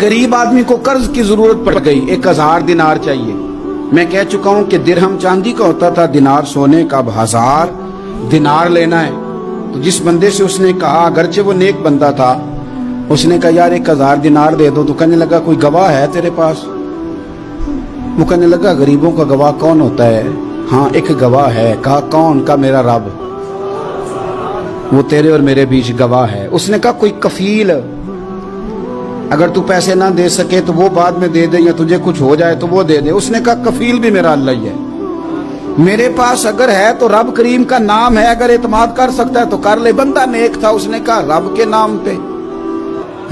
गरीब आदमी को कर्ज की जरूरत पड़ गई, 1000 दिनार चाहिए। मैं कह चुका हूं कि दिरहम चांदी का होता था, दिनार सोने का। अब 1000 दिनार लेना है। तो जिस बंदे से उसने कहा, अगरचे वो नेक बंदा था, उसने कहा यार 1000 दिनार दे दो। तो कहने लगा कोई गवाह है तेरे पास? वो कहने लगा गरीबों का गवाह कौन होता है? हाँ एक गवाह है। कहा कौन? का मेरा रब, वो तेरे और मेरे बीच गवाह है। उसने कहा कोई कफील, अगर तू पैसे ना दे सके तो वो बाद में दे दे, या तुझे कुछ हो जाए तो वो दे दे। उसने कहा कफील भी मेरा अल्लाह ही है। मेरे पास अगर है तो रब करीम का नाम है, अगर एतमाद कर सकता है तो कर ले। बंदा नेक था, उसने कहा रब के नाम पे,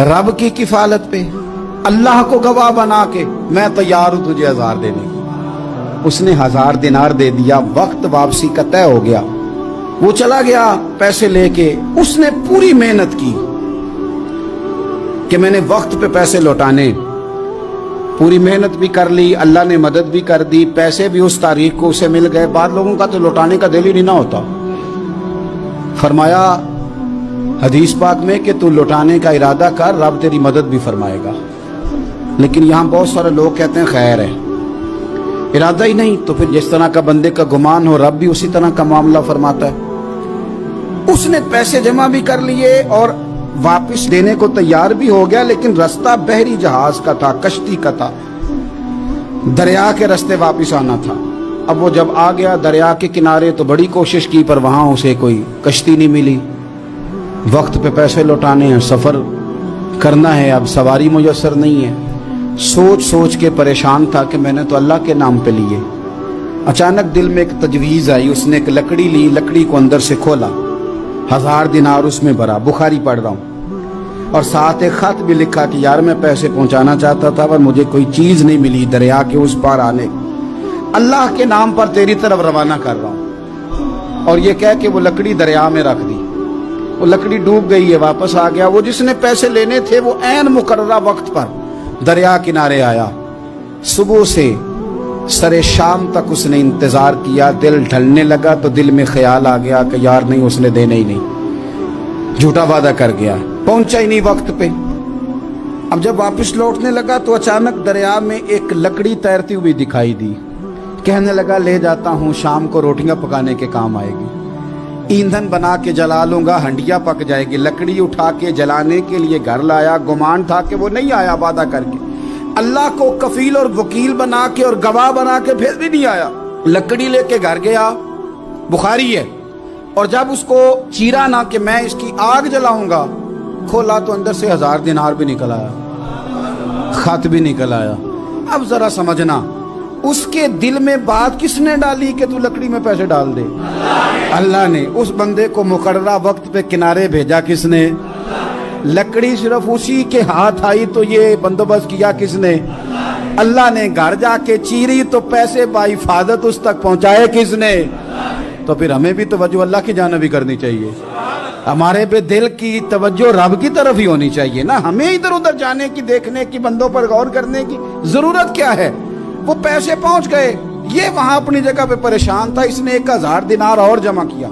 रब की किफालत पे, अल्लाह को गवाह बना के मैं तैयार हूं तुझे 1000 देने। उसने 1000 दिनार दे दिया। वक्त वापसी का तय हो गया। वो चला गया पैसे लेके। उसने पूरी मेहनत की कि मैंने वक्त पे पैसे लौटाने, पूरी मेहनत भी कर ली, अल्लाह ने मदद भी कर दी, पैसे भी उस तारीख को उसे मिल गए। बाद लोगों का तो लौटाने का दिल ही नहीं ना होता। फरमाया हदीस पाक में कि तू लौटाने का इरादा कर, रब तेरी मदद भी फरमाएगा। लेकिन यहां बहुत सारे लोग कहते हैं खैर है, इरादा ही नहीं। तो फिर जिस तरह का बंदे का गुमान हो, रब भी उसी तरह का मामला फरमाता है। उसने पैसे जमा भी कर लिए और वापस देने को तैयार भी हो गया, लेकिन रास्ता बहरी जहाज का था, कश्ती का था, दरिया के रास्ते वापस आना था। अब वो जब आ गया दरिया के किनारे तो बड़ी कोशिश की, पर वहां उसे कोई कश्ती नहीं मिली। वक्त पे पैसे लौटाने हैं, सफर करना है, अब सवारी मुयस्सर नहीं है। सोच सोच के परेशान था कि मैंने तो अल्लाह के नाम पे लिए। अचानक दिल में एक तजवीज आई। उसने एक लकड़ी ली, लकड़ी को अंदर से खोला, 1000 दिनार उसमें भरा। बुखारी पढ़ रहा हूं, और साथ एक खत भी लिखा कि यार मैं पैसे पहुंचाना चाहता था पर मुझे कोई चीज नहीं मिली दरिया के उस पार आने, अल्लाह के नाम पर तेरी तरफ रवाना कर रहा हूं। और ये कह के वो लकड़ी दरिया में रख दी। वो लकड़ी डूब गई है, वापस आ गया। वो जिसने पैसे लेने थे वो ऐन मुकर्ररा वक्त पर दरिया किनारे आया। सुबह से सरे शाम तक उसने इंतजार किया। दिल ढलने लगा तो दिल में ख्याल आ गया कि यार नहीं, उसने देने ही नहीं, झूठा वादा कर गया, पहुंचा ही नहीं वक्त पे। अब जब वापस लौटने लगा तो अचानक दरिया में एक लकड़ी तैरती हुई दिखाई दी। कहने लगा ले जाता हूं, शाम को रोटियां पकाने के काम आएगी, ईंधन बना के जला लूंगा, हंडिया पक जाएगी। लकड़ी उठा के जलाने के लिए घर लाया। गुमान था कि वो नहीं आया वादा करके। अल्लाह को कफील और वकील बना के और गवाह बना के फिर भी नहीं आया। लकड़ी लेके घर गया, बुखारी है, और जब उसको चीरा ना कि मैं इसकी आग जलाऊंगा, खोला तो अंदर से 1000 दिनार भी निकल आया, खत भी निकल आया। अब जरा समझना, उसके दिल में बात किसने डाली कि तू लकड़ी में पैसे डाल दे? अल्लाह ने। उस बंदे को मुकर्ररा वक्त पे किनारे भेजा किसने? लकड़ी सिर्फ उसी के हाथ आई तो ये बंदोबस्त किया किसने? अल्लाह ने। घर जाके चीरी तो पैसे बाहिफाजत उस तक पहुंचाए किसने? तो फिर हमें भी तवज्जो अल्लाह की जानिब भी करनी चाहिए। हमारे पे दिल की तवज्जो रब की तरफ ही होनी चाहिए ना। हमें इधर उधर जाने की, देखने की, बंदों पर गौर करने की जरूरत क्या है? वो पैसे पहुंच गए, ये वहां अपनी जगह पे परेशान था। इसने 1000 दिनार और जमा किया।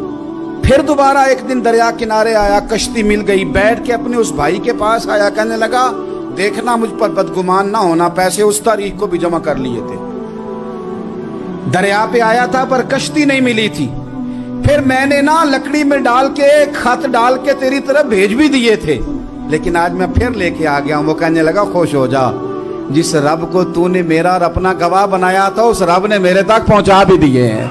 फिर दोबारा एक दिन दरिया किनारे आया, कश्ती मिल गई, बैठ के अपने उस भाई के पास आया। कहने लगा देखना मुझ पर बदगुमान ना होना, पैसे उस तारीख को भी जमा कर लिए थे। दरिया पे आया था पर कश्ती नहीं मिली थी। फिर मैंने ना लकड़ी में डाल के, खत डाल के तेरी तरफ भेज भी दिए थे, लेकिन आज मैं फिर लेके आ गया हूं। वो कहने लगा खुश हो जा, जिस रब को तूने मेरा और अपना गवाह बनाया था उस रब ने मेरे तक पहुंचा भी दिए हैं।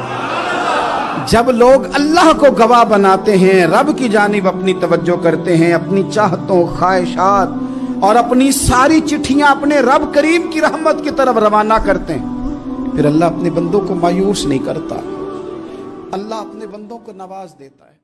जब लोग अल्लाह को गवाह बनाते हैं, रब की जानिब अपनी तवज्जो करते हैं, अपनी चाहतों, ख्वाहिशात और अपनी सारी चिट्ठियां अपने रब करीम की रहमत की तरफ रवाना करते हैं, फिर अल्लाह अपने बंदों को मायूस नहीं करता। अल्लाह अपने बंदों को नवाज देता है।